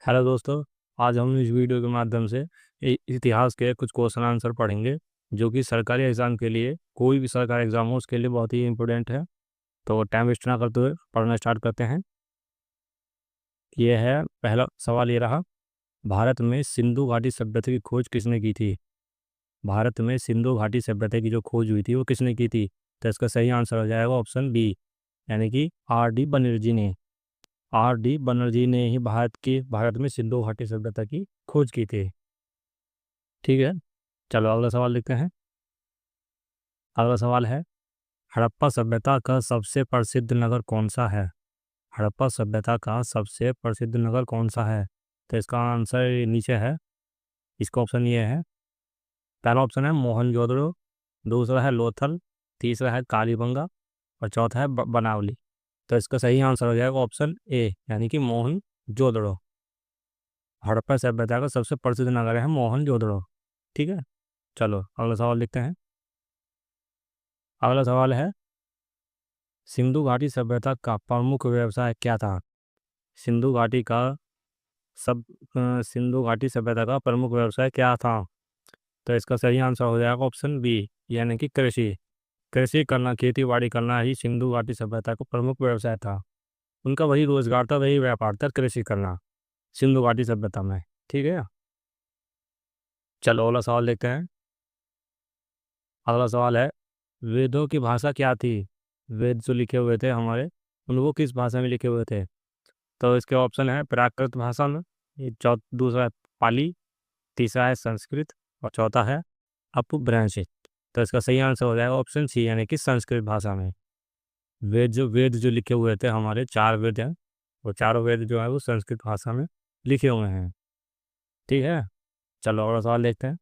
Hello दोस्तों। आज हम इस वीडियो के माध्यम से इतिहास के कुछ क्वेश्चन आंसर पढ़ेंगे जो कि सरकारी एग्ज़ाम के लिए, कोई भी सरकारी एग्ज़ाम हो उसके लिए बहुत ही इंपॉर्टेंट है। तो टाइम वेस्ट ना करते हुए पढ़ना स्टार्ट करते हैं। ये है पहला सवाल। ये रहा, भारत में सिंधु घाटी सभ्यता की खोज किसने की थी? भारत में सिंधु घाटी सभ्यता की जो खोज हुई थी वो किसने की थी? तो इसका सही आंसर हो जाएगा ऑप्शन बी, यानी कि R D बनर्जी ने। R D बनर्जी ने ही भारत में सिंधु घाटी सभ्यता की खोज की थी। ठीक है, चलो अगला सवाल देखते हैं। अगला सवाल है, हड़प्पा सभ्यता का सबसे प्रसिद्ध नगर कौन सा है? हड़प्पा सभ्यता का सबसे प्रसिद्ध नगर कौन सा है? तो इसका आंसर नीचे है। इसका ऑप्शन ये है। पहला ऑप्शन है मोहनजोदड़ो, दूसरा है लोथल, तीसरा है कालीबंगा और चौथा है बनावली। तो इसका सही आंसर हो जाएगा ऑप्शन ए, यानी कि मोहनजोदड़ो। हड़प्पा सभ्यता का सबसे प्रसिद्ध नगर है मोहनजोदड़ो। ठीक है, चलो अगला सवाल लिखते हैं। अगला सवाल है, सिंधु घाटी सभ्यता का प्रमुख व्यवसाय क्या था? सिंधु घाटी का सिंधु घाटी सभ्यता का प्रमुख व्यवसाय क्या था? तो इसका सही आंसर हो जाएगा ऑप्शन बी, यानी कि कृषि। कृषि करना, खेती बाड़ी करना ही सिंधु घाटी सभ्यता का प्रमुख व्यवसाय था। उनका वही रोजगार था, वही व्यापार था, कृषि करना सिंधु घाटी सभ्यता में। ठीक है, चलो अगला सवाल देखते हैं। अगला सवाल है, वेदों की भाषा क्या थी? वेद जो लिखे हुए थे हमारे, वो किस भाषा में लिखे हुए थे? तो इसके ऑप्शन है प्राकृत भाषा में, दूसरा है पाली, तीसरा है संस्कृत और चौथा है अपभ्रंश। तो इसका सही आंसर हो जाएगा ऑप्शन सी, यानी कि संस्कृत भाषा में। वेद जो लिखे हुए थे हमारे, 4 वेद हैं, वो चारों वेद जो है वो संस्कृत भाषा में लिखे हुए हैं। ठीक है, चलो अगला सवाल देखते हैं।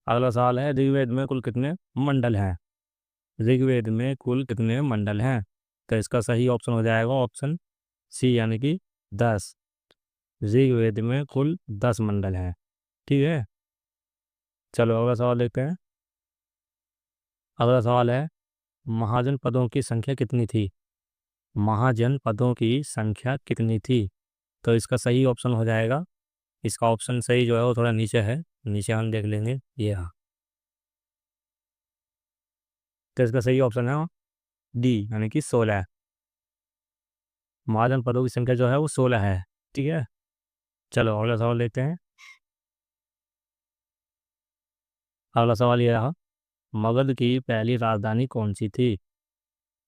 अगला सवाल है, ऋग्वेद में कुल कितने मंडल हैं? ऋग्वेद में कुल कितने मंडल हैं? तो इसका सही ऑप्शन हो जाएगा ऑप्शन सी, यानी कि 10। ऋग्वेद में कुल 10 मंडल हैं। ठीक है, चलो अगला सवाल देखते हैं। अगला सवाल है, महाजन पदों की संख्या कितनी थी? महाजन पदों की संख्या कितनी थी? तो इसका सही ऑप्शन हो जाएगा, इसका ऑप्शन सही जो है वो थोड़ा नीचे है, नीचे हम देख लेंगे। ये हाँ, तो इसका सही ऑप्शन है डी, यानी कि 16। महाजन पदों की संख्या जो है वो 16 है। ठीक है, चलो अगला सवाल देखते हैं। अगला सवाल ये रहा, मगध की पहली राजधानी कौन सी थी?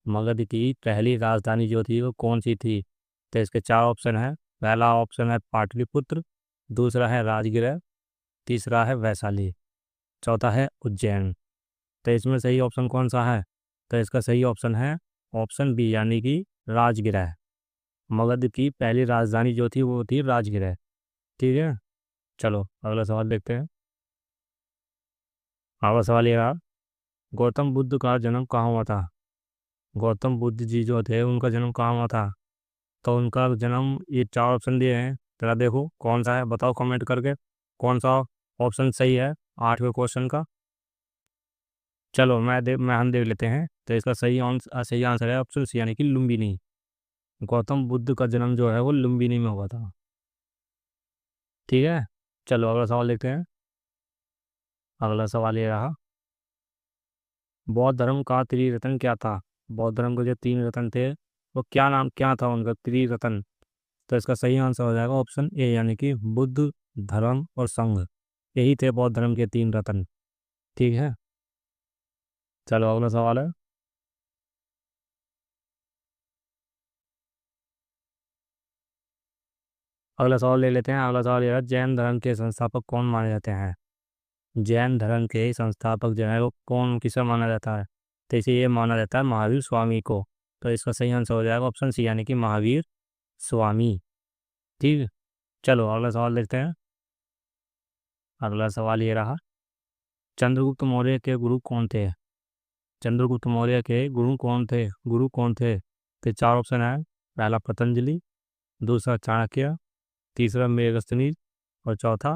मगध की पहली राजधानी जो थी वो कौन सी थी? तो इसके 4 ऑप्शन है। पहला ऑप्शन है पाटलिपुत्र, दूसरा है राजगृह, तीसरा है वैशाली, चौथा है उज्जैन। तो इसमें सही ऑप्शन कौन सा है? तो इसका सही ऑप्शन है ऑप्शन बी, यानी कि राजगृह। मगध की पहली राजधानी जो थी वो थी राजगृह। ठीक है, चलो अगला सवाल देखते हैं। अगला सवाल ये रहा, गौतम बुद्ध का जन्म कहाँ हुआ था? गौतम बुद्ध जी जो थे उनका जन्म कहाँ हुआ था? तो उनका जन्म, ये 4 ऑप्शन दिए हैं, जरा देखो कौन सा है, बताओ कमेंट करके कौन सा ऑप्शन सही है 8वें क्वेश्चन का। चलो हम देख लेते हैं। तो इसका सही आंसर है ऑप्शन सी, यानी कि लुम्बिनी। गौतम बुद्ध का जन्म जो है वो लुम्बिनी में हुआ था। ठीक है, चलो अगला सवाल देखते हैं। अगला सवाल ये रहा, बौद्ध धर्म का त्रिरत्न क्या था? बौद्ध धर्म के जो 3 रत्न थे वो क्या था उनका त्रिरत्न? तो इसका सही आंसर हो जाएगा ऑप्शन ए, यानी कि बुद्ध, धर्म और संघ। यही थे बौद्ध धर्म के 3 रत्न। ठीक है, चलो अगला सवाल है। अगला सवाल ले लेते हैं। अगला सवाल ये है, जैन धर्म के संस्थापक कौन माने जाते हैं? जैन धर्म के संस्थापक जो है वो कौन, किसे माना जाता है? तो इसे ये माना जाता है महावीर स्वामी को। तो इसका सही आंसर हो जाएगा ऑप्शन सी, यानी कि महावीर स्वामी। ठीक है, चलो अगला सवाल देखते हैं। अगला सवाल ये रहा, चंद्रगुप्त मौर्य के गुरु कौन थे? चंद्रगुप्त मौर्य के गुरु कौन थे? तो 4 ऑप्शन है। पहला पतंजलि, दूसरा चाणक्य, तीसरा मेगस्थनीज और चौथा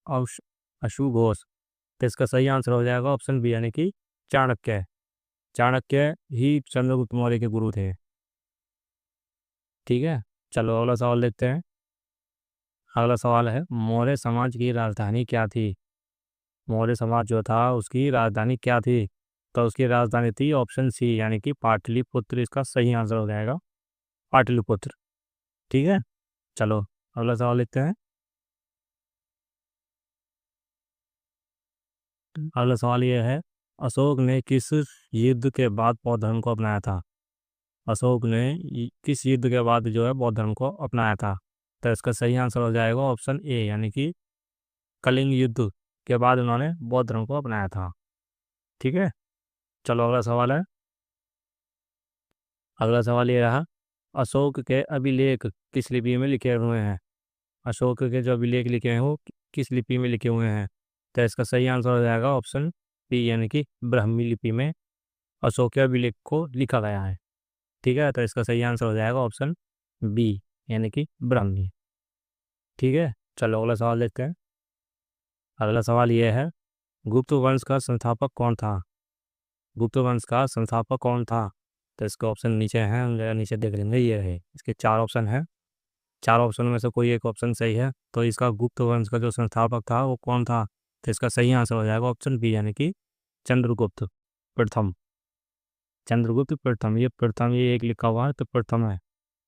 अश अशुघोष। तो इसका सही आंसर हो जाएगा ऑप्शन बी, यानी कि चाणक्य। चाणक्य ही चंद्रगुप्त मौर्य के गुरु थे। ठीक है, चलो अगला सवाल देखते हैं। अगला सवाल है, मौर्य समाज की राजधानी क्या थी? मौर्य समाज जो था उसकी राजधानी क्या थी? तो उसकी राजधानी थी ऑप्शन सी यानी कि पाटलिपुत्र, इसका सही आंसर हो जाएगा पाटलिपुत्र। ठीक है, चलो अगला सवाल लिखते हैं। अगला सवाल ये है, अशोक ने किस युद्ध के बाद बौद्ध धर्म को अपनाया था? अशोक ने किस युद्ध के बाद जो है बौद्ध धर्म को अपनाया था? तो इसका सही आंसर हो जाएगा ऑप्शन ए यानी कि कलिंग युद्ध के बाद उन्होंने बौद्ध धर्म को अपनाया था। ठीक है, चलो अगला सवाल है। अगला सवाल ये रहा, अशोक के अभिलेख किस लिपि में लिखे हुए हैं? अशोक के जो अभिलेख लिखे हैं वो किस लिपि में लिखे हुए हैं? तो इसका सही आंसर हो जाएगा ऑप्शन बी यानी कि ब्राह्मी लिपि में अशोक के अभिलेख को लिखा गया है। ठीक है, तो इसका सही आंसर हो जाएगा ऑप्शन बी यानी कि ब्राह्मी। ठीक है, चलो अगला सवाल देखते हैं। अगला सवाल ये है, गुप्त वंश का संस्थापक कौन था? गुप्त वंश का संस्थापक कौन था? तो इसके ऑप्शन नीचे हैं, हम जरा नीचे देख लेंगे। ये है, इसके चार ऑप्शन है। चार ऑप्शन में से कोई एक ऑप्शन सही है, तो इसका गुप्त वंश का जो संस्थापक था वो कौन था? तो इसका सही आंसर हो जाएगा ऑप्शन बी यानी कि चंद्रगुप्त प्रथम। चंद्रगुप्त प्रथम, ये प्रथम ये एक लिखा हुआ है तो प्रथम है।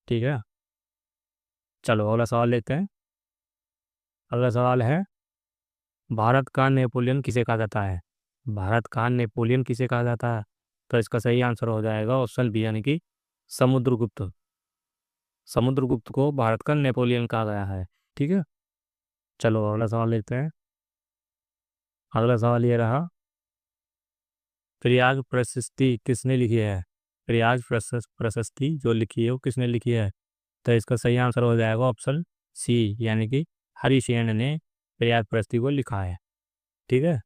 ठीक है, चलो अगला सवाल लेते हैं। अगला सवाल है, भारत का नेपोलियन किसे कहा जाता है? भारत का नेपोलियन किसे कहा जाता है? तो इसका सही आंसर हो जाएगा ऑप्शन बी यानी कि समुद्रगुप्त। समुद्रगुप्त को भारत का नेपोलियन कहा गया है। ठीक है, चलो अगला सवाल लेते हैं। अगला सवाल ये रहा, प्रयाग प्रशस्ति किसने लिखी है? प्रयाग प्रशस्ति जो लिखी है वो किसने लिखी है? तो इसका सही आंसर हो जाएगा ऑप्शन सी यानी कि हरिसेन ने प्रयाग प्रशस्ति को लिखा है। ठीक है,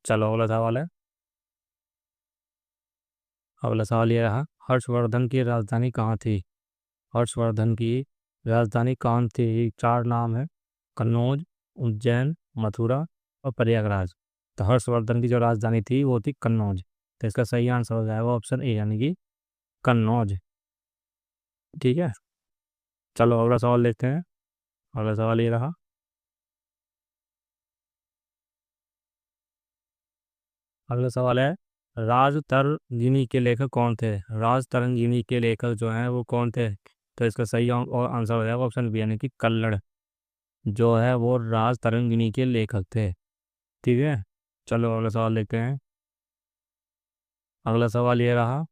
चलो अगला सवाल है। अगला सवाल ये रहा, हर्षवर्धन की राजधानी कहाँ थी? हर्षवर्धन की राजधानी कहाँ थी? चार नाम है, कन्नौज, उज्जैन, मथुरा और प्रयागराज। तो हर्षवर्धन की जो राजधानी थी वो थी कन्नौज। तो इसका सही आंसर हो जाएगा ऑप्शन ए यानी कि कन्नौज। ठीक है, चलो अगला सवाल देखते हैं। अगला सवाल ये रहा, अगला सवाल है, राज तरंगिणी के लेखक कौन थे? राज तरंगिणी के लेखक जो हैं वो कौन थे? तो इसका सही और आंसर हो जाएगा ऑप्शन बी यानी कि कल्लड़ जो है वो राज तरंगिणी के लेखक थे। ठीक है, चलो अगला सवाल देखते हैं। अगला सवाल ये रहा,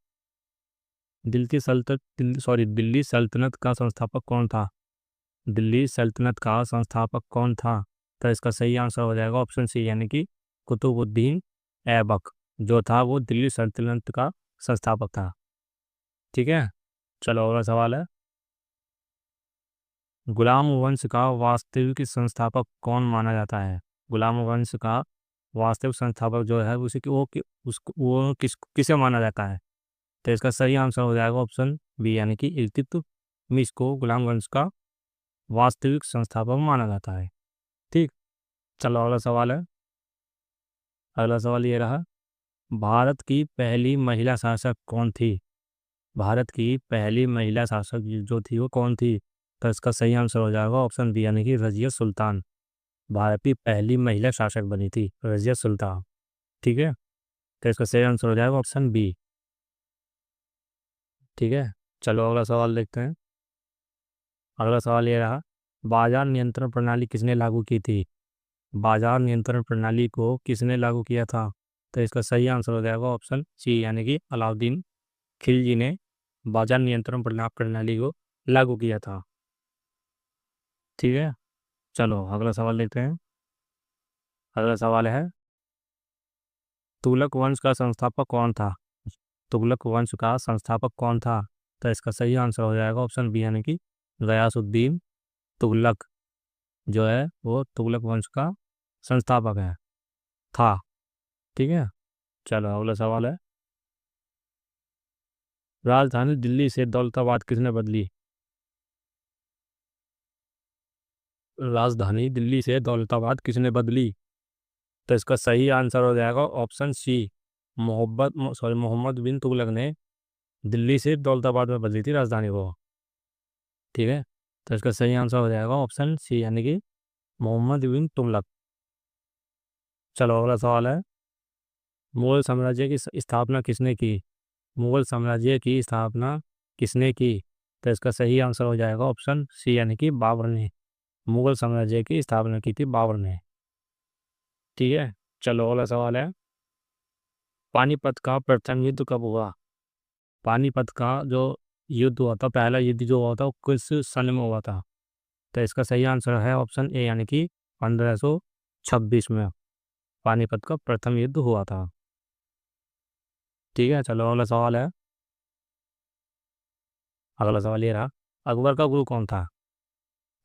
दिल्ली सल्तनत का संस्थापक कौन था? दिल्ली सल्तनत का संस्थापक कौन था? तो इसका सही आंसर हो जाएगा ऑप्शन सी यानी कि कुतुबुद्दीन ऐबक जो था वो दिल्ली सल्तनत का संस्थापक था। ठीक है, चलो अगला सवाल है, गुलाम वंश का वास्तविक संस्थापक कौन माना जाता है? गुलाम वंश का वास्तविक संस्थापक जो है उसी की वो किसे माना जाता है? तो इसका सही आंसर हो जाएगा ऑप्शन बी यानी कि इल्तुतमिश को गुलाम वंश का वास्तविक संस्थापक माना जाता है। ठीक, चलो अगला सवाल है। अगला सवाल ये रहा, भारत की पहली महिला शासक कौन थी? भारत की पहली महिला शासक जो थी वो कौन थी? तो इसका सही आंसर हो जाएगा ऑप्शन बी यानी कि रजिया सुल्तान। भारत की पहली महिला शासक बनी थी रजिया सुल्तान। ठीक है, तो इसका सही आंसर हो जाएगा ऑप्शन बी। ठीक है, चलो अगला सवाल देखते हैं। अगला सवाल ये रहा, बाजार नियंत्रण प्रणाली किसने लागू की थी? बाजार नियंत्रण प्रणाली को किसने लागू किया था? तो इसका सही आंसर हो जाएगा ऑप्शन सी यानी कि अलाउद्दीन खिलजी ने बाजार नियंत्रण प्रणाली को लागू किया था। ठीक है, चलो अगला सवाल देखते हैं। अगला सवाल है, तुगलक वंश का संस्थापक कौन था? तुगलक वंश का संस्थापक कौन था? तो इसका सही आंसर हो जाएगा ऑप्शन बी यानी कि गयासुद्दीन तुगलक जो है वो तुगलक वंश का संस्थापक है था। ठीक है, चलो अगला सवाल है, राजधानी दिल्ली से दौलताबाद किसने बदली? राजधानी दिल्ली से दौलताबाद किसने बदली? तो इसका सही आंसर हो जाएगा ऑप्शन सी, मोहम्मद बिन तुगलक ने दिल्ली से दौलताबाद में बदली थी राजधानी को। ठीक है, तो इसका सही आंसर हो जाएगा ऑप्शन सी यानी कि मोहम्मद बिन तुगलक। चलो अगला सवाल है, मुगल साम्राज्य की स्थापना किसने की? मुगल साम्राज्य की स्थापना किसने की? तो इसका सही आंसर हो जाएगा ऑप्शन सी यानी कि बाबर ने। मुगल साम्राज्य की स्थापना की थी बाबर ने। ठीक है। चलो अगला सवाल है, पानीपत का प्रथम युद्ध कब हुआ? पानीपत का जो युद्ध हुआ था, पहला युद्ध जो हुआ था वो किस सन में हुआ था? तो इसका सही आंसर है ऑप्शन ए यानी कि 1526 में पानीपत का प्रथम युद्ध हुआ था। ठीक है। चलो अगला सवाल है, अगला सवाल ये रहा, अकबर का गुरु कौन था?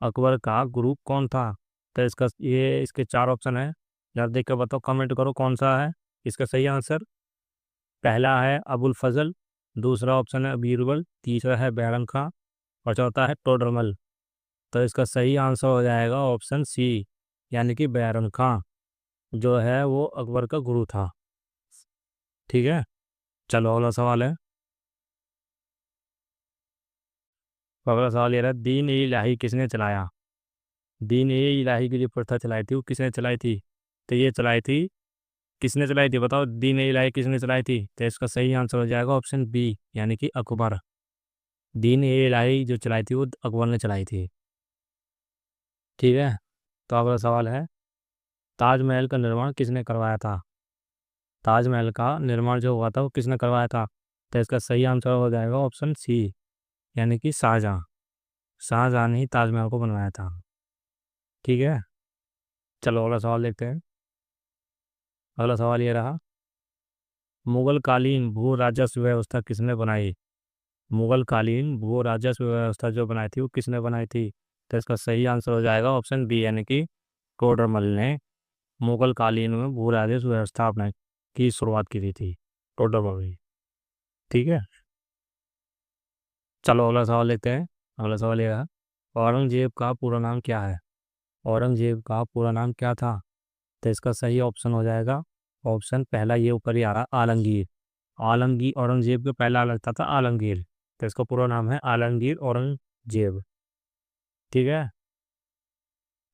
अकबर का गुरु कौन था? तो इसके चार ऑप्शन है, यार देख कर बताओ, कमेंट करो कौन सा है इसका सही आंसर। पहला है अबुल फजल, दूसरा ऑप्शन है बीरबल, तीसरा है बैरम खां और चौथा है टोडरमल। तो इसका सही आंसर हो जाएगा ऑप्शन सी यानी कि बैरम खां, जो है वो अकबर का गुरु था। ठीक है। चलो अगला सवाल है, अगला सवाल ये रहा, दीन ए इलाही किसने चलाया? दीन ए इलाही की जो प्रथा चलाई थी वो किसने चलाई थी? तो ये चलाई थी, किसने चलाई थी बताओ, दीन ए इलाही किसने चलाई थी? तो इसका सही आंसर हो जाएगा ऑप्शन बी यानी कि अकबर। दीन ए इलाही जो चलाई थी वो अकबर ने चलाई थी। ठीक है। तो अगला सवाल है, ताजमहल का निर्माण किसने करवाया था? ताजमहल का निर्माण जो हुआ था वो किसने करवाया था? तो इसका सही आंसर हो जाएगा ऑप्शन सी यानी कि शाहजहां। शाहजहां ने ही ताजमहल को बनवाया था। ठीक है। चलो अगला सवाल देखते हैं। अगला सवाल ये रहा, मुगल कालीन भू राजस्व व्यवस्था किसने बनाई? मुगल कालीन भू राजस्व व्यवस्था जो बनाई थी वो किसने बनाई थी? तो इसका सही आंसर हो जाएगा ऑप्शन बी यानी कि टोडरमल ने मुगल कालीन में भू राजस्व व्यवस्था अपना की शुरुआत की थी टोडरमल ने। ठीक है। चलो अगला सवाल लेते हैं। अगला सवाल ये है, औरंगजेब का पूरा नाम क्या है? औरंगजेब का पूरा नाम क्या था? तो इसका सही ऑप्शन हो जाएगा ऑप्शन पहला, ये ऊपर ही आ रहा, आलमगीर। आलमगीर, औरंगजेब का पहला लगता था आलमगीर, तो इसका पूरा नाम है आलमगीर औरंगजेब। ठीक है।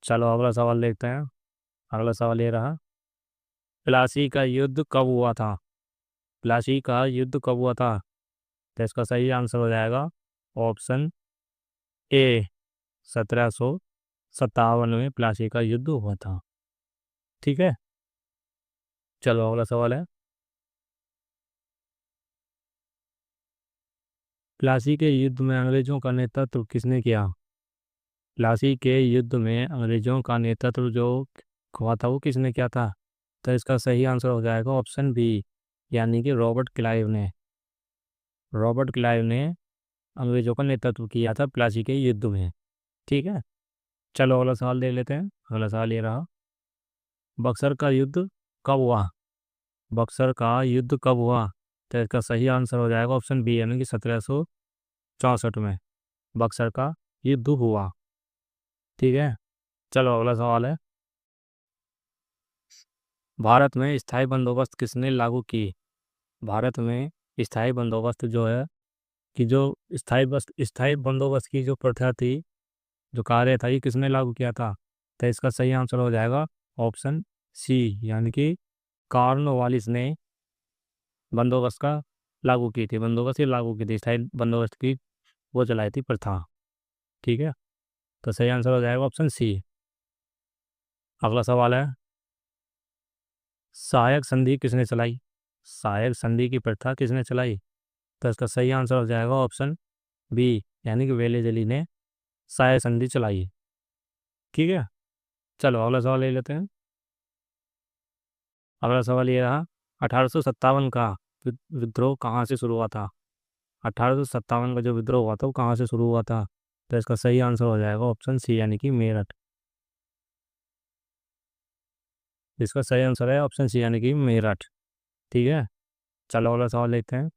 चलो अगला सवाल देखते हैं। अगला सवाल ये रहा, प्लासी का युद्ध कब हुआ था? प्लासी का युद्ध कब हुआ था? तो इसका सही आंसर हो जाएगा ऑप्शन ए, 1757 में प्लासी का युद्ध हुआ था। ठीक है। चलो अगला सवाल है, प्लासी के युद्ध में अंग्रेजों का नेतृत्व किसने किया? प्लासी के युद्ध में अंग्रेजों का नेतृत्व जो हुआ था वो किसने किया था? तो इसका सही आंसर हो जाएगा ऑप्शन बी यानी कि रॉबर्ट क्लाइव ने। रॉबर्ट क्लाइव ने अंग्रेजों का नेतृत्व किया था प्लासी के युद्ध में। ठीक है। चलो अगला सवाल देख लेते हैं। अगला सवाल ये रहा, बक्सर का युद्ध कब हुआ? बक्सर का युद्ध कब हुआ? तो इसका सही आंसर हो जाएगा ऑप्शन बी यानी कि 1764 में बक्सर का युद्ध हुआ। ठीक है। चलो अगला सवाल है, भारत में स्थायी बंदोबस्त किसने लागू की? भारत में स्थायी बंदोबस्त जो है कि जो स्थायी बंदोबस्त की जो प्रथा थी, जो कार्य था, ये किसने लागू किया था? तो इसका सही आंसर हो जाएगा ऑप्शन सी यानी कि कॉर्नवालिस ने बंदोबस्त का लागू की थी, बंदोबस्त ही लागू की थी, स्थायी बंदोबस्त की वो चलाई थी प्रथा। ठीक है। तो सही आंसर हो जाएगा ऑप्शन सी। अगला सवाल है, सहायक संधि किसने चलाई? सहायक संधि की प्रथा किसने चलाई? तो इसका सही आंसर हो जाएगा ऑप्शन बी यानी कि वेलेजली ने सहायक संधि चलाई। ठीक है। चलो अगला सवाल ले लेते हैं। अगला सवाल ये रहा, 1857 का विद्रोह कहाँ से शुरू हुआ था? 1857 का जो विद्रोह हुआ था वो कहाँ से शुरू हुआ था? तो इसका सही आंसर हो जाएगा ऑप्शन सी यानी कि मेरठ। इसका सही आंसर है ऑप्शन सी यानी कि मेरठ। ठीक है। चलो अगला सवाल लेते हैं।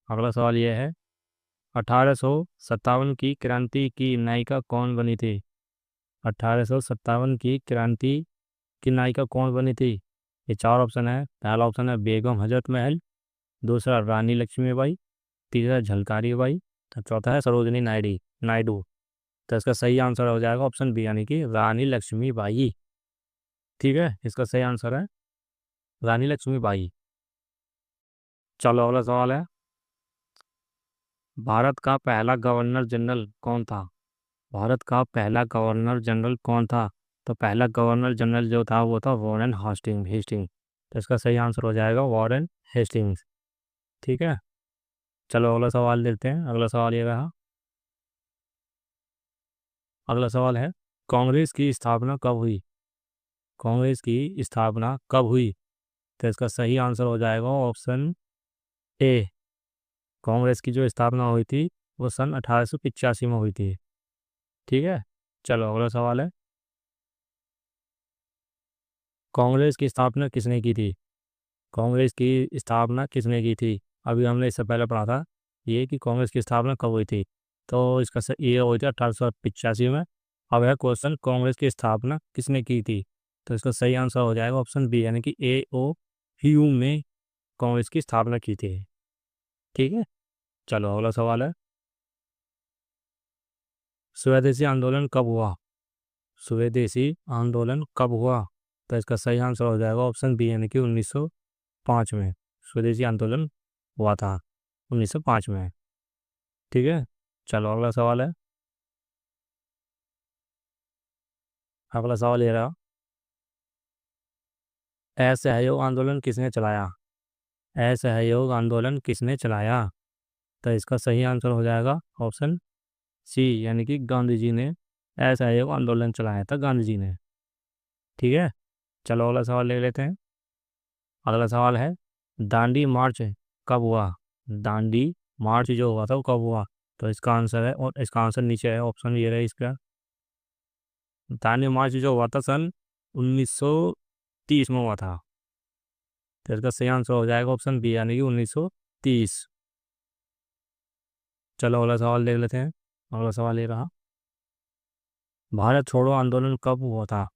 अगला सवाल ये है, 1857 की क्रांति की नायिका कौन बनी थी? 1857 की क्रांति की नायिका कौन बनी थी? ये चार ऑप्शन है। पहला ऑप्शन है बेगम हजरत महल, दूसरा रानी लक्ष्मीबाई, तीसरा झलकारी बाई, तो चौथा है सरोजनी नायडू नायडू। तो इसका सही आंसर हो जाएगा ऑप्शन बी यानी कि रानी लक्ष्मीबाई। ठीक है, इसका सही आंसर है रानी लक्ष्मीबाई। चलो अगला सवाल है, भारत का पहला गवर्नर जनरल कौन था? भारत का पहला गवर्नर जनरल कौन था? तो पहला गवर्नर जनरल जो था वो था वॉरेन हेस्टिंग। तो इसका सही आंसर हो जाएगा वॉरेन हेस्टिंग्स। ठीक है, चलो अगला सवाल लेते हैं। अगला सवाल ये रहा। अगला सवाल है, कांग्रेस की स्थापना कब हुई? कांग्रेस की स्थापना कब हुई? तो इसका सही आंसर हो जाएगा ऑप्शन ए। कांग्रेस की जो स्थापना हुई थी वो सन 1885 में हुई थी। ठीक है, चलो अगला सवाल है, कांग्रेस की स्थापना किसने की थी? कांग्रेस की स्थापना किसने की थी? अभी हमने इससे पहले पढ़ा था ये कि कांग्रेस की स्थापना कब हुई थी। तो इसका ये हुई थी 1885 में। अब है क्वेश्चन, कांग्रेस की स्थापना किसने की थी? तो इसका सही आंसर हो जाएगा ऑप्शन बी यानी कि ए ओ ह्यूम ने कांग्रेस की स्थापना की थी। ठीक है, चलो अगला सवाल है, स्वदेशी आंदोलन कब हुआ? स्वदेशी आंदोलन कब हुआ? तो इसका सही आंसर हो जाएगा ऑप्शन बी यानी कि 1905 में स्वदेशी आंदोलन हुआ था, 1905 में। ठीक है, चलो अगला सवाल है। अगला सवाल ये रहा, असहयोग आंदोलन किसने चलाया? असहयोग आंदोलन किसने चलाया? तो इसका सही आंसर हो जाएगा ऑप्शन सी यानी कि गांधी जी ने असहयोग आंदोलन चलाया था, गांधी जी ने। ठीक है, चलो अगला सवाल ले लेते हैं। अगला सवाल है, दांडी मार्च कब हुआ? दांडी मार्च जो हुआ था वो कब हुआ? तो इसका आंसर है, और इसका आंसर नीचे है, ऑप्शन ये रहा इसका। दांडी मार्च जो हुआ था सन 1930 में हुआ था। तो इसका सही आंसर हो जाएगा ऑप्शन बी यानी कि 1930। चलो अगला सवाल देख लेते हैं। अगला सवाल ये रहा, भारत छोड़ो आंदोलन कब हुआ था?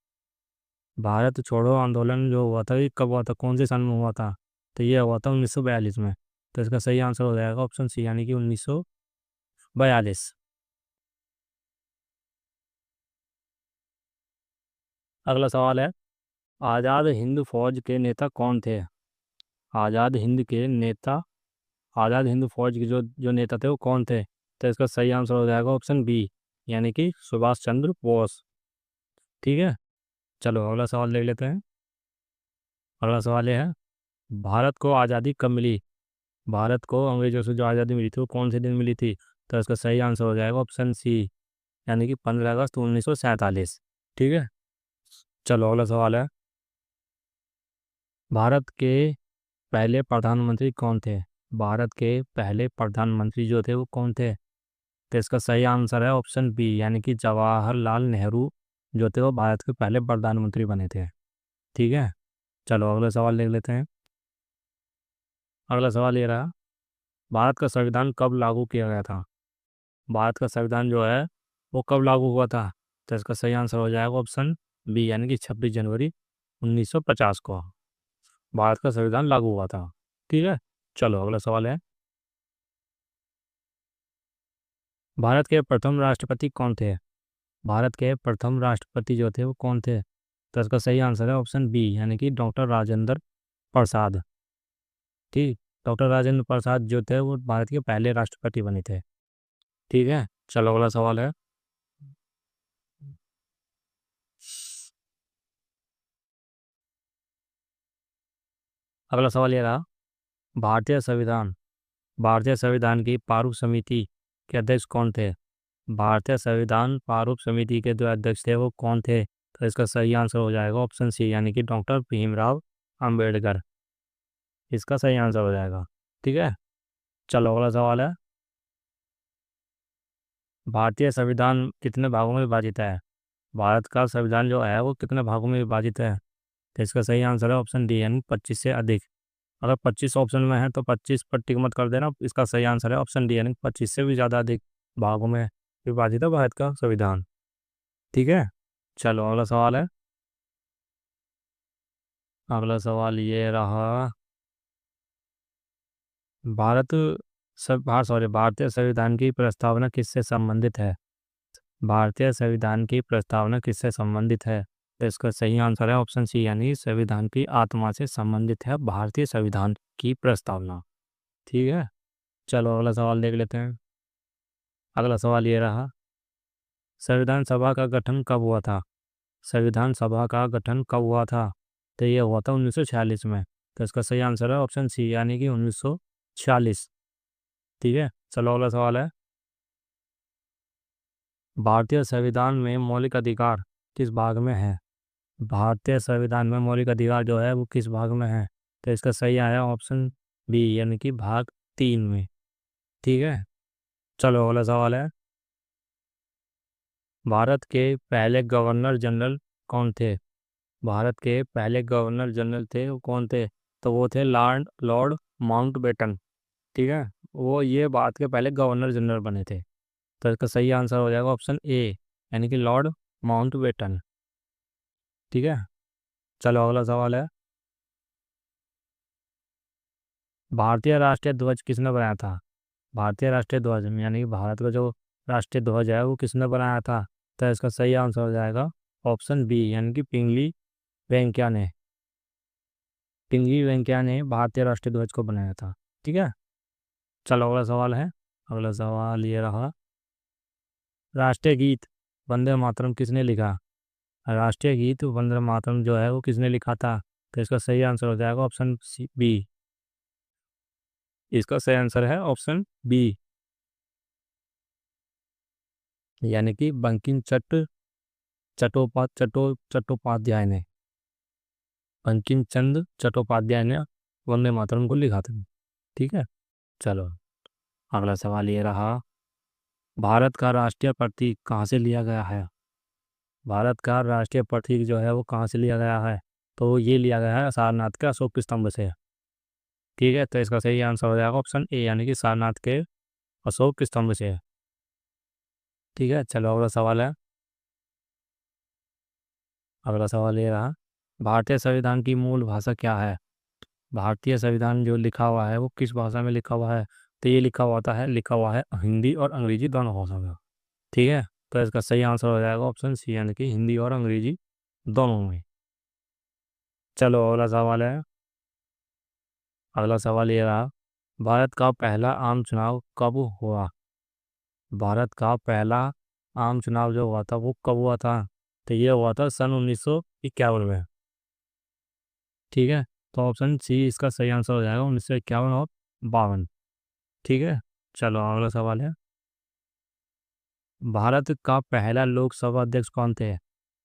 भारत छोड़ो आंदोलन जो हुआ था ये कब हुआ था, कौन से सन में हुआ था? तो ये हुआ था 1942 में। तो इसका सही आंसर हो जाएगा ऑप्शन सी यानी कि 1942। अगला सवाल है, आज़ाद हिंद फौज के नेता कौन थे? आज़ाद हिंद के नेता, आज़ाद हिंद फौज के जो जो नेता थे वो कौन थे? तो इसका सही आंसर हो जाएगा ऑप्शन बी यानी कि सुभाष चंद्र बोस। ठीक है, चलो अगला सवाल देख लेते हैं। अगला सवाल ये है, भारत को आज़ादी कब मिली? भारत को अंग्रेजों से जो आज़ादी मिली थी वो कौन से दिन मिली थी? तो इसका सही आंसर हो जाएगा ऑप्शन सी यानी कि 15 अगस्त 1947। ठीक है, चलो अगला सवाल है, भारत के पहले प्रधानमंत्री कौन थे? भारत के पहले प्रधानमंत्री जो थे वो कौन थे? तो इसका सही आंसर है ऑप्शन बी यानी कि जवाहरलाल नेहरू जो थे वो भारत के पहले प्रधानमंत्री बने थे। ठीक है, चलो अगला सवाल देख लेते हैं। अगला सवाल ये रहा, भारत का संविधान कब लागू किया गया था? भारत का संविधान जो है वो कब लागू हुआ था? तो इसका सही आंसर हो जाएगा ऑप्शन बी यानी कि 26 जनवरी 1950 को भारत का संविधान लागू हुआ था। ठीक है, चलो अगला सवाल है, भारत के प्रथम राष्ट्रपति कौन थे? भारत के प्रथम राष्ट्रपति जो थे वो कौन थे? तो इसका सही आंसर है ऑप्शन बी यानी कि डॉक्टर राजेंद्र प्रसाद। ठीक, डॉक्टर राजेंद्र प्रसाद जो थे वो भारत के पहले राष्ट्रपति बने थे। ठीक है, चलो अगला सवाल है। अगला सवाल ये रहा, भारतीय संविधान भारतीय संविधान की प्रारूप समिति के अध्यक्ष कौन थे? भारतीय संविधान प्रारूप समिति के जो अध्यक्ष थे वो कौन थे? तो इसका सही आंसर हो जाएगा ऑप्शन सी यानी कि डॉक्टर भीमराव अंबेडकर। इसका सही आंसर हो जाएगा। ठीक है, चलो अगला सवाल है, भारतीय संविधान कितने भागों में विभाजित है? भारत का संविधान जो है वो कितने भागों में विभाजित है? तो इसका सही आंसर है ऑप्शन डी यानी 25 से अधिक। अगर 25 ऑप्शन में है तो 25 पर टिक मत कर देना, इसका सही आंसर है ऑप्शन डी यानी 25 से भी ज़्यादा अधिक भागों में विभाजित है भारत का संविधान। ठीक है, चलो अगला सवाल है। अगला सवाल ये रहा, भारत सब भार सॉरी भारतीय संविधान की प्रस्तावना किससे संबंधित है? भारतीय संविधान की प्रस्तावना किससे संबंधित है? तो इसका सही आंसर है ऑप्शन सी, यानी संविधान की आत्मा से संबंधित है भारतीय संविधान की प्रस्तावना। ठीक है, चलो अगला सवाल देख लेते हैं। अगला सवाल ये रहा, संविधान सभा का गठन कब हुआ था? संविधान सभा का गठन कब हुआ था? तो ये हुआ था 1946 में। तो इसका सही आंसर है ऑप्शन सी, यानी कि 1946। ठीक है, चलो अगला सवाल है, भारतीय संविधान में मौलिक अधिकार किस भाग में है? भारतीय संविधान में मौलिक अधिकार जो है वो किस भाग में है? तो इसका सही आया ऑप्शन बी, यानी कि भाग 3 में। ठीक है, चलो अगला सवाल है, भारत के पहले गवर्नर जनरल कौन थे? भारत के पहले गवर्नर जनरल थे वो कौन थे? तो वो थे लॉर्ड लॉर्ड माउंटबेटन। ठीक है, वो ये भारत के पहले गवर्नर जनरल बने थे। तो इसका सही आंसर हो जाएगा ऑप्शन ए, यानी कि लॉर्ड माउंटबेटन। ठीक है, चलो अगला सवाल है, भारतीय राष्ट्रीय ध्वज किसने बनाया था? भारतीय राष्ट्रीय ध्वज यानी कि भारत का जो राष्ट्रीय ध्वज है वो किसने बनाया था? तो इसका सही आंसर हो जाएगा ऑप्शन बी, यानी कि पिंगली वेंकैया ने। पिंगली वेंकैया ने भारतीय राष्ट्रीय ध्वज को बनाया था। ठीक है, चलो अगला सवाल है, अगला सवाल ये रहा, राष्ट्रीय गीत वंदे मातरम किसने लिखा? राष्ट्रीय गीत वंदे मातरम जो है वो किसने लिखा था? तो इसका सही आंसर हो जाएगा ऑप्शन बी। इसका सही आंसर है ऑप्शन बी, यानी कि बंकिम चट्टोपाध्याय ने। बंकिम चंद्र चट्टोपाध्याय ने वंदे मातरम को लिखा था। ठीक है, चलो अगला सवाल ये रहा, भारत का राष्ट्रीय प्रतीक कहाँ से लिया गया है? भारत का राष्ट्रीय प्रतीक जो है वो कहाँ से लिया गया है? तो ये लिया गया है सारनाथ के अशोक स्तंभ से। ठीक है, तो इसका सही आंसर हो जाएगा ऑप्शन ए, यानी कि सारनाथ के अशोक स्तंभ से। ठीक है, चलो अगला सवाल है, अगला सवाल ये रहा, भारतीय संविधान की मूल भाषा क्या है? भारतीय संविधान जो लिखा हुआ है वो किस भाषा में लिखा हुआ है? तो ये लिखा हुआ है हिंदी और अंग्रेजी दोनों भाषा में। ठीक है, तो इसका सही आंसर हो जाएगा ऑप्शन सी, यानी कि हिंदी और अंग्रेजी दोनों में। चलो अगला सवाल है, अगला सवाल ये रहा, भारत का पहला आम चुनाव कब हुआ? भारत का पहला आम चुनाव जो हुआ था वो कब हुआ था? तो ये हुआ था सन 1951 में। ठीक है, तो ऑप्शन सी इसका सही आंसर हो जाएगा 1951 और 52। ठीक है, चलो अगला सवाल है, भारत का पहला लोकसभा अध्यक्ष कौन थे?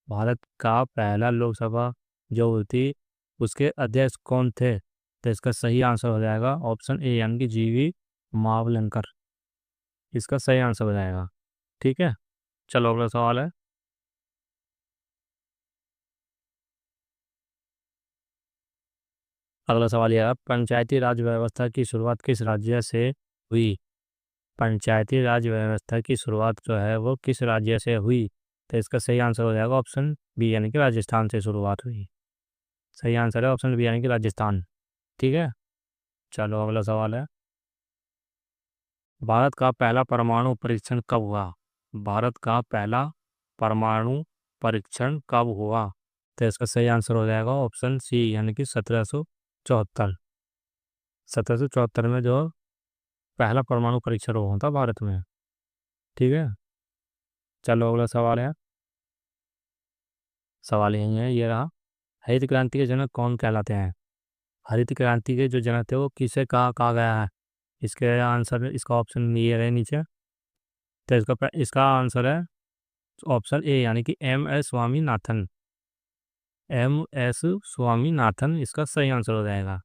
भारत का पहला लोकसभा जो हुई थी उसके अध्यक्ष कौन थे? तो इसका सही आंसर हो जाएगा ऑप्शन ए, यानी कि जीवी मावलंकर। इसका सही आंसर हो जाएगा। ठीक है, चलो अगला सवाल है, अगला सवाल यह है, पंचायती राज व्यवस्था की शुरुआत किस राज्य से हुई? पंचायती राज व्यवस्था की शुरुआत जो है वो किस राज्य से हुई? तो इसका सही आंसर हो जाएगा ऑप्शन बी, यानी कि राजस्थान से शुरुआत हुई। सही आंसर है ऑप्शन बी, यानी कि राजस्थान। ठीक है, चलो अगला सवाल है, भारत का पहला परमाणु परीक्षण कब हुआ? भारत का पहला परमाणु परीक्षण कब हुआ? तो इसका सही आंसर हो जाएगा ऑप्शन सी, यानी कि 1774। 1774 में जो पहला परमाणु परीक्षण हुआ था भारत में। ठीक है, चलो अगला सवाल है, सवाल यही है, ये रहा, हरित क्रांति के जनक कौन कहलाते हैं? हरित क्रांति के जो जनक थे वो किसे कहा गया है? इसके आंसर, इसका ऑप्शन ये रहे नीचे। तो इसका आंसर है ऑप्शन ए, यानी कि M S Swaminathan. M S Swaminathan इसका सही आंसर हो जाएगा।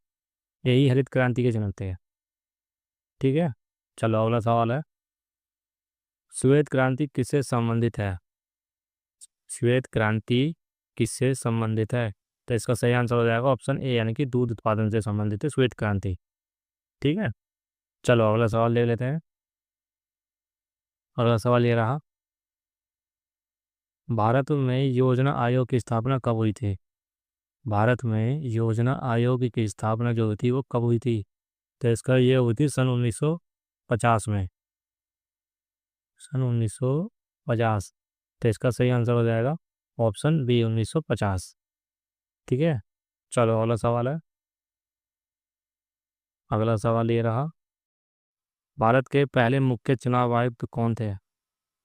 यही हरित क्रांति के जनक थे। ठीक है, चलो अगला सवाल है, श्वेत क्रांति किससे संबंधित है? श्वेत क्रांति किससे संबंधित है? तो इसका सही आंसर हो जाएगा ऑप्शन ए, यानी कि दूध उत्पादन से संबंधित है श्वेत क्रांति। ठीक है, चलो अगला सवाल ले लेते हैं। अगला सवाल ये रहा, भारत में योजना आयोग की स्थापना कब हुई थी? भारत में योजना आयोग की स्थापना जो हुई थी वो कब हुई थी? तो इसका ये हुई थी सन 1950 में। सन 1950। तो इसका सही आंसर हो जाएगा ऑप्शन बी 1950। ठीक है, चलो अगला सवाल है। अगला सवाल ये रहा, भारत के पहले मुख्य चुनाव आयुक्त कौन थे?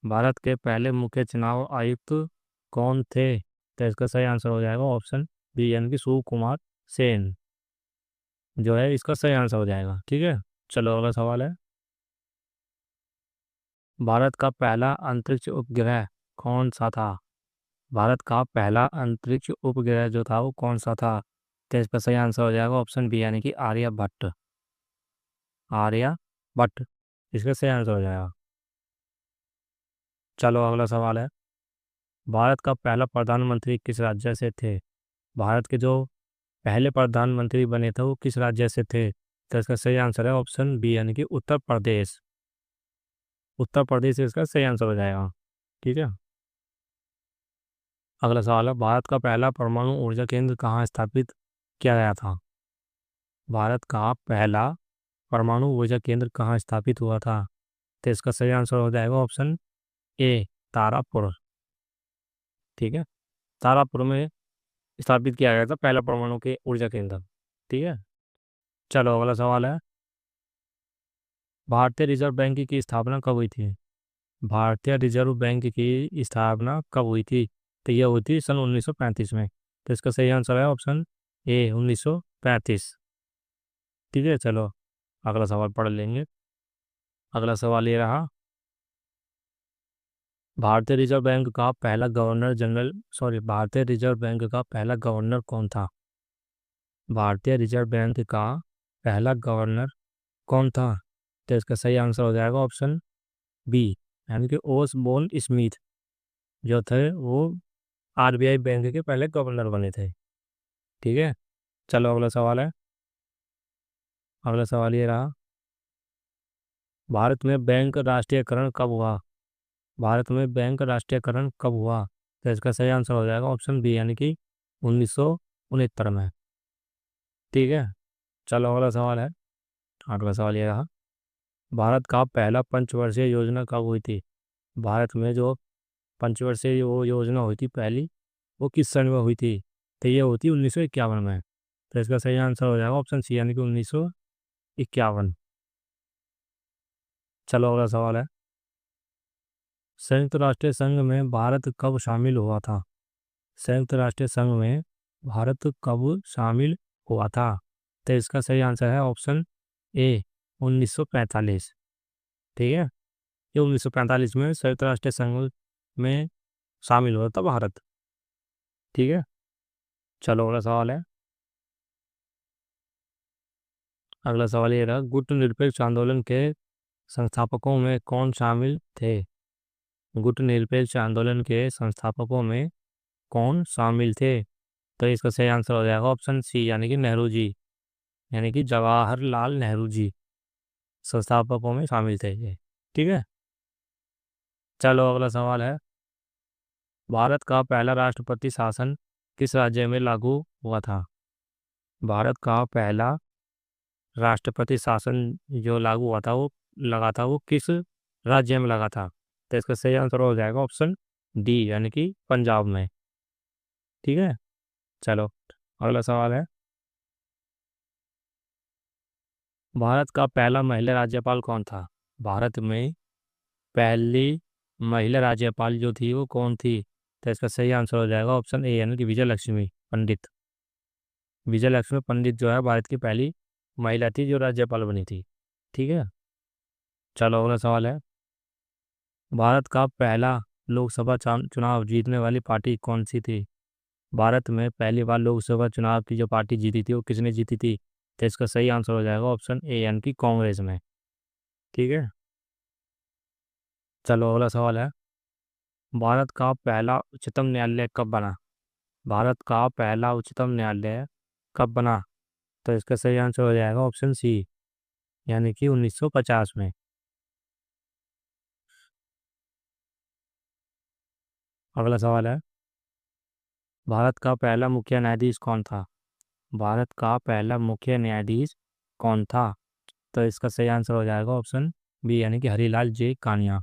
भारत के पहले मुख्य चुनाव आयुक्त कौन थे? तो इसका सही आंसर हो जाएगा ऑप्शन बी यानी कि सुकुमार सेन, जो है इसका सही आंसर हो जाएगा। ठीक है, चलो अगला सवाल है, भारत का पहला अंतरिक्ष उपग्रह कौन सा था? भारत का पहला अंतरिक्ष उपग्रह जो था वो कौन सा था? तो इसका सही आंसर हो जाएगा ऑप्शन बी यानी कि आर्यभट्ट। आर्यभट्ट इसका सही आंसर हो जाएगा। चलो अगला सवाल है, भारत का पहला प्रधानमंत्री किस राज्य से थे? भारत के जो पहले प्रधानमंत्री बने थे वो किस राज्य से थे? तो इसका सही आंसर है ऑप्शन बी यानी कि उत्तर प्रदेश। उत्तर प्रदेश इसका सही आंसर हो जाएगा। ठीक है, अगला सवाल है, भारत का पहला परमाणु ऊर्जा केंद्र कहाँ स्थापित किया गया था? भारत का पहला परमाणु ऊर्जा केंद्र कहाँ स्थापित हुआ था? तो इसका सही आंसर हो जाएगा ऑप्शन ए तारापुर। ठीक है, तारापुर में स्थापित किया गया था पहला परमाणु के ऊर्जा केंद्र। ठीक है, चलो अगला सवाल है, भारतीय रिजर्व बैंक की स्थापना कब हुई थी? भारतीय रिजर्व बैंक की स्थापना कब हुई थी? तो यह हुई थी सन 1935 में। तो इसका सही आंसर है ऑप्शन ए 1935। ठीक है, चलो अगला सवाल पढ़ लेंगे। अगला सवाल ये रहा, भारतीय रिजर्व बैंक का पहला गवर्नर जनरल भारतीय रिजर्व बैंक का पहला गवर्नर कौन था? भारतीय रिजर्व बैंक का पहला गवर्नर कौन था? तो इसका सही आंसर हो जाएगा ऑप्शन बी यानी कि ओसबोर्न स्मिथ, जो थे वो आरबीआई बैंक के पहले गवर्नर बने थे। ठीक है, चलो अगला सवाल है। अगला सवाल ये रहा, भारत में बैंक राष्ट्रीयकरण कब हुआ? भारत में बैंक राष्ट्रीयकरण कब हुआ? तो इसका सही आंसर हो जाएगा ऑप्शन बी यानी कि 1969 में। ठीक है, चलो अगला सवाल है। अगला सवाल ये रहा, भारत का पहला पंचवर्षीय योजना कब हुई थी? भारत में जो पंचवर्षीय वो योजना हुई थी पहली, वो किस सन में हुई थी? तो ये होती 1951 में। तो इसका सही आंसर हो जाएगा ऑप्शन सी यानी कि 1951। चलो अगला सवाल है, संयुक्त राष्ट्र संघ में भारत कब शामिल हुआ था? संयुक्त राष्ट्र संघ में भारत कब शामिल हुआ था? तो इसका सही आंसर है ऑप्शन ए 1945। ठीक है, ये 1945 में संयुक्त राष्ट्र संघ में शामिल हुआ था भारत। ठीक है, चलो अगला सवाल है। अगला सवाल ये रहा, गुट निरपेक्ष आंदोलन के संस्थापकों में कौन शामिल थे? गुट निरपेक्ष आंदोलन के संस्थापकों में कौन शामिल थे? तो इसका सही आंसर हो जाएगा ऑप्शन सी यानी कि नेहरू जी, यानी कि जवाहरलाल नेहरू जी संस्थापकों में शामिल थे ये। ठीक है, चलो अगला सवाल है, भारत का पहला राष्ट्रपति शासन किस राज्य में लागू हुआ था? भारत का पहला राष्ट्रपति शासन जो लागू हुआ था वो लगा था वो किस राज्य में लगा था? तो इसका सही आंसर हो जाएगा ऑप्शन डी यानी कि पंजाब में। ठीक है, चलो अगला सवाल है, भारत का पहला महिला राज्यपाल कौन था? भारत में पहली महिला राज्यपाल जो थी वो कौन थी? तो इसका सही आंसर हो जाएगा ऑप्शन ए यानी कि विजय लक्ष्मी पंडित। विजय लक्ष्मी पंडित जो है भारत की पहली महिला थी जो राज्यपाल बनी थी। ठीक है, चलो अगला सवाल है, भारत का पहला लोकसभा चुनाव जीतने वाली पार्टी कौन सी थी? भारत में पहली बार लोकसभा चुनाव की जो पार्टी जीती थी वो किसने जीती थी? तो इसका सही आंसर हो जाएगा ऑप्शन ए यानी कि कांग्रेस में। ठीक है, चलो अगला सवाल है, भारत का पहला उच्चतम न्यायालय कब बना? भारत का पहला उच्चतम न्यायालय कब बना? तो इसका सही आंसर हो जाएगा ऑप्शन सी यानी कि 1950 में। अगला सवाल है, भारत का पहला मुख्य न्यायाधीश कौन था? भारत का पहला मुख्य न्यायाधीश कौन था? तो इसका सही आंसर हो जाएगा ऑप्शन बी यानी कि हरिलाल जे कानिया,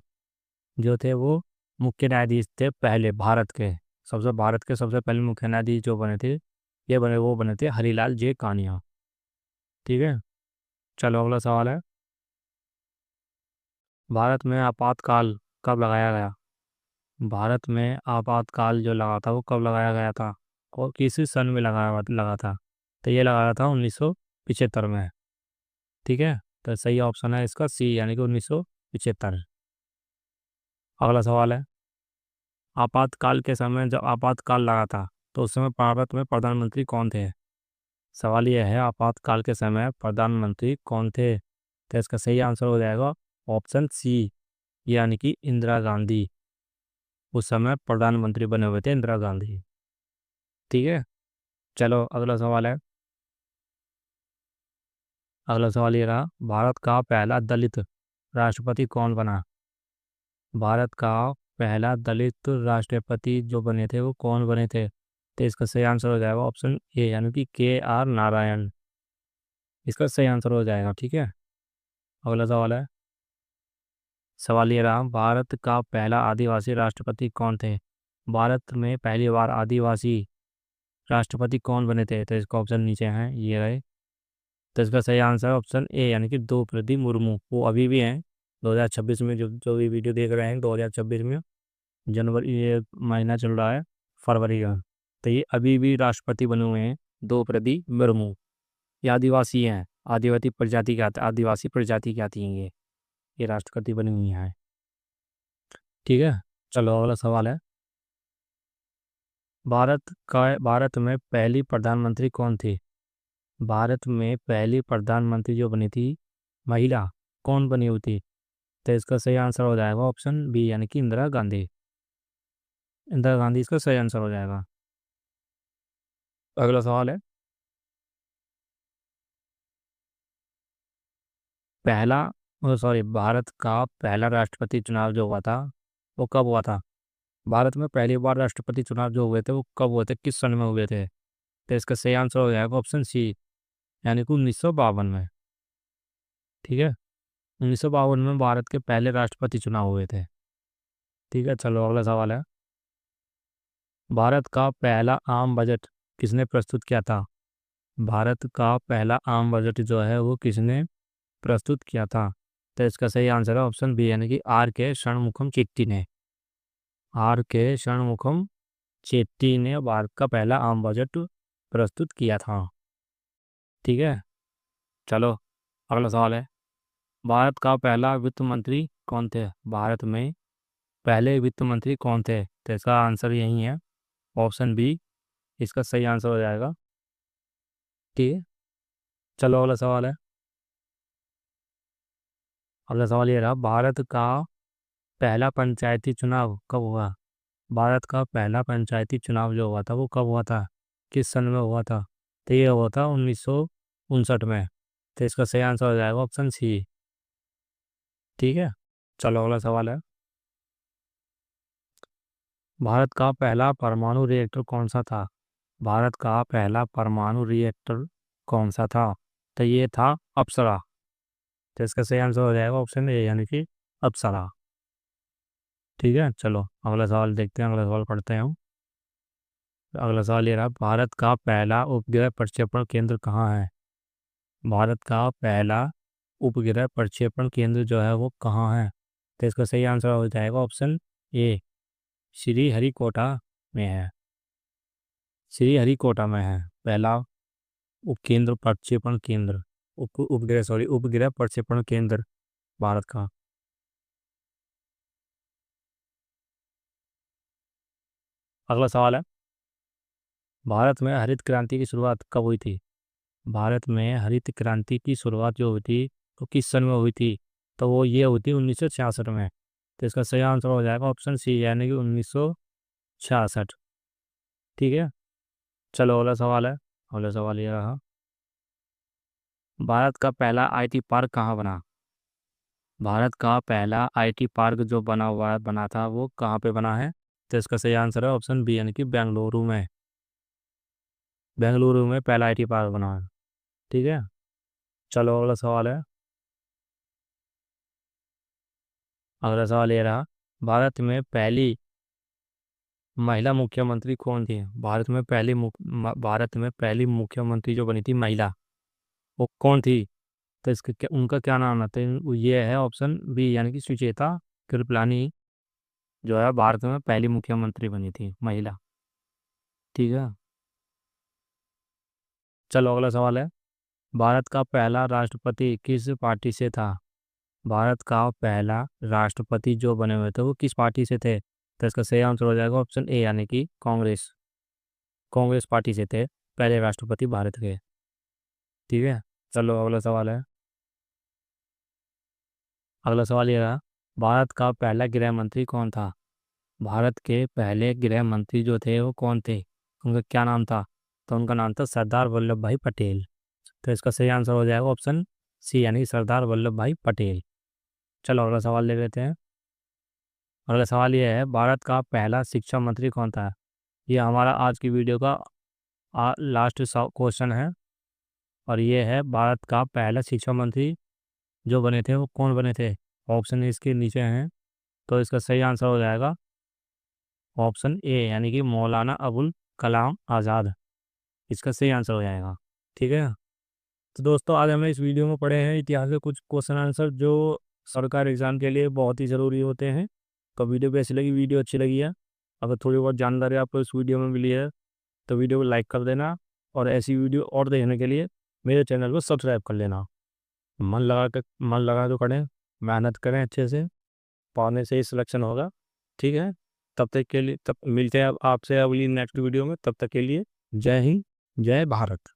जो थे वो मुख्य न्यायाधीश थे पहले भारत के सबसे पहले मुख्य न्यायाधीश जो बने थे, वो बने थे हरिलाल जे कानिया। ठीक है, चलो अगला सवाल है, भारत में आपातकाल कब लगाया गया? भारत में आपातकाल जो लगा था वो कब लगाया गया था और किस सन में लगा था? तो ये लगाया था 1975 में। ठीक है, तो सही ऑप्शन है इसका सी, यानी कि 1975। अगला सवाल है, आपातकाल के समय जब आपातकाल लगा था तो उस समय भारत में प्रधानमंत्री कौन थे? सवाल यह है, आपातकाल के समय प्रधानमंत्री कौन थे? तो इसका सही आंसर हो जाएगा ऑप्शन सी, यानी कि इंदिरा गांधी। उस समय प्रधानमंत्री बने हुए थे इंदिरा गांधी। ठीक है, चलो अगला सवाल है, अगला सवाल ये रहा, भारत का पहला दलित राष्ट्रपति कौन बना? भारत का पहला दलित राष्ट्रपति जो बने थे वो कौन बने थे? तो इसका सही आंसर हो जाएगा ऑप्शन ए, यानी कि KR नारायण। इसका सही आंसर हो जाएगा। ठीक है, अगला सवाल है, सवाल ये रहा, भारत का पहला आदिवासी राष्ट्रपति कौन थे? भारत में पहली बार आदिवासी राष्ट्रपति कौन बने थे? तो इसका ऑप्शन नीचे हैं, ये रहे। तो इसका सही आंसर ऑप्शन ए, यानी कि द्रौपदी मुर्मू। वो अभी भी हैं 2026 में, जो जो भी वीडियो देख रहे हैं 2026 में, जनवरी ये महीना चल रहा है, फरवरी का, तो ये अभी भी राष्ट्रपति बने हुए हैं द्रौपदी मुर्मू। ये आदिवासी हैं, आदिवासी प्रजाति की आती हैं ये राष्ट्रपति बनी हुई हैं। ठीक है, चलो अगला सवाल है, भारत में पहली प्रधानमंत्री कौन थी? भारत में पहली प्रधानमंत्री जो बनी थी महिला, कौन बनी हुई थी? तो इसका सही आंसर हो जाएगा ऑप्शन बी, यानी कि इंदिरा गांधी। इंदिरा गांधी इसका सही आंसर हो जाएगा। अगला सवाल है, पहला सॉरी भारत का पहला राष्ट्रपति चुनाव जो हुआ था वो कब हुआ था? भारत में पहली बार राष्ट्रपति चुनाव जो हुए थे वो कब हुए थे, किस सन में हुए थे? तो इसका सही आंसर हो जाएगा ऑप्शन सी, यानी कि 1952 में। ठीक है, 1952 में भारत के पहले राष्ट्रपति चुनाव हुए थे। ठीक है, चलो अगला सवाल है, भारत का पहला आम बजट किसने प्रस्तुत किया था? भारत का पहला आम बजट जो है वो किसने प्रस्तुत किया था? तो इसका सही आंसर है ऑप्शन बी, यानी कि R K षणमुखम चिट्टी ने। R K षणमुखम चेट्टी ने भारत का पहला आम बजट प्रस्तुत किया था। ठीक है, चलो अगला सवाल है, भारत का पहला वित्त मंत्री कौन थे? भारत में पहले वित्त मंत्री कौन थे? तो इसका आंसर यही है, ऑप्शन बी, इसका सही आंसर हो जाएगा। ठीक है, चलो अगला सवाल है, अगला सवाल ये रहा, भारत का पहला पंचायती चुनाव कब हुआ? भारत का पहला पंचायती चुनाव जो हुआ था वो कब हुआ था, किस सन में हुआ था? तो ये हुआ था 1959 में। तो इसका सही आंसर हो जाएगा ऑप्शन सी। ठीक है, चलो अगला सवाल है, भारत का पहला परमाणु रिएक्टर कौन सा था? भारत का पहला परमाणु रिएक्टर कौन सा था? तो ये था अप्सरा। तो इसका सही आंसर हो जाएगा ऑप्शन ए, यानी कि अप्सरा। ठीक है, चलो अगला सवाल देखते हैं, अगला सवाल पढ़ते हैं हम। अगला सवाल ये रहा, भारत का पहला उपग्रह प्रक्षेपण केंद्र कहाँ है? भारत का पहला उपग्रह प्रक्षेपण केंद्र जो है वो कहाँ है? तो इसका सही आंसर हो जाएगा ऑप्शन ए, श्रीहरिकोटा में है। श्रीहरिकोटा में है पहला उपकेंद्र प्रक्षेपण केंद्र, उपग्रह प्रक्षेपण केंद्र भारत का। अगला सवाल है, भारत में हरित क्रांति की शुरुआत कब हुई थी? भारत में हरित क्रांति की शुरुआत जो हुई थी तो किस सन में हुई थी? तो वो ये हुई थी 1966 में। तो इसका सही आंसर हो जाएगा ऑप्शन सी, यानी कि 1966। ठीक है, चलो अगला सवाल है, अगला सवाल ये रहा, भारत का पहला IT पार्क कहाँ बना? भारत का पहला IT पार्क जो बना था वो कहाँ पे बना है? तो इसका सही आंसर है ऑप्शन बी, यानी कि बेंगलुरु में। बेंगलुरु में पहला IT पार्क बना है। ठीक है, चलो अगला सवाल है, अगला सवाल ये रहा, भारत में पहली महिला मुख्यमंत्री कौन थी? भारत में पहली मुख्यमंत्री जो बनी थी महिला, वो कौन थी? तो उनका क्या नाम है? तो ये है ऑप्शन बी, यानी कि सुचेता कृपलानी जो है भारत में पहली मुख्यमंत्री बनी थी महिला। ठीक है, चलो अगला सवाल है, भारत का पहला राष्ट्रपति किस पार्टी से था? भारत का पहला राष्ट्रपति जो बने हुए थे वो किस पार्टी से थे? तो इसका सही आंसर हो जाएगा ऑप्शन ए, यानी कि कांग्रेस। कांग्रेस पार्टी से थे पहले राष्ट्रपति भारत के। ठीक है, चलो अगला सवाल है। अगला सवाल ये रहा, भारत का पहला गृह मंत्री कौन था? भारत के पहले गृह मंत्री जो थे वो कौन थे? उनका क्या नाम था? तो उनका नाम था सरदार वल्लभ भाई पटेल। तो इसका सही आंसर हो जाएगा ऑप्शन सी, यानी कि सरदार वल्लभ भाई पटेल। चलो अगला सवाल ले लेते हैं। अगला सवाल ये है, भारत का पहला शिक्षा मंत्री कौन था? ये हमारा आज की वीडियो का लास्ट क्वेश्चन है। और ये है, भारत का पहला शिक्षा मंत्री जो बने थे वो कौन बने थे? ऑप्शन इसके नीचे हैं। तो इसका सही आंसर हो जाएगा ऑप्शन ए, यानी कि मौलाना अबुल कलाम आज़ाद। इसका सही आंसर हो जाएगा। ठीक है, तो दोस्तों आज हमने इस वीडियो में पढ़े हैं इतिहास के कुछ क्वेश्चन आंसर जो सरकारी एग्जाम के लिए बहुत ही ज़रूरी होते हैं। तो वीडियो कैसी लगी? वीडियो अच्छी लगी है, अगर थोड़ी बहुत जानकारी आपको इस वीडियो में मिली है तो वीडियो को लाइक कर देना, और ऐसी वीडियो और देखने के लिए मेरे चैनल को सब्सक्राइब कर लेना। मन लगा तो करें, मेहनत करें अच्छे से, पढ़ने से ही सिलेक्शन होगा। ठीक है, तब तक के लिए, तब मिलते हैं आपसे अगली नेक्स्ट वीडियो में। तब तक के लिए जय हिंद, जय भारत।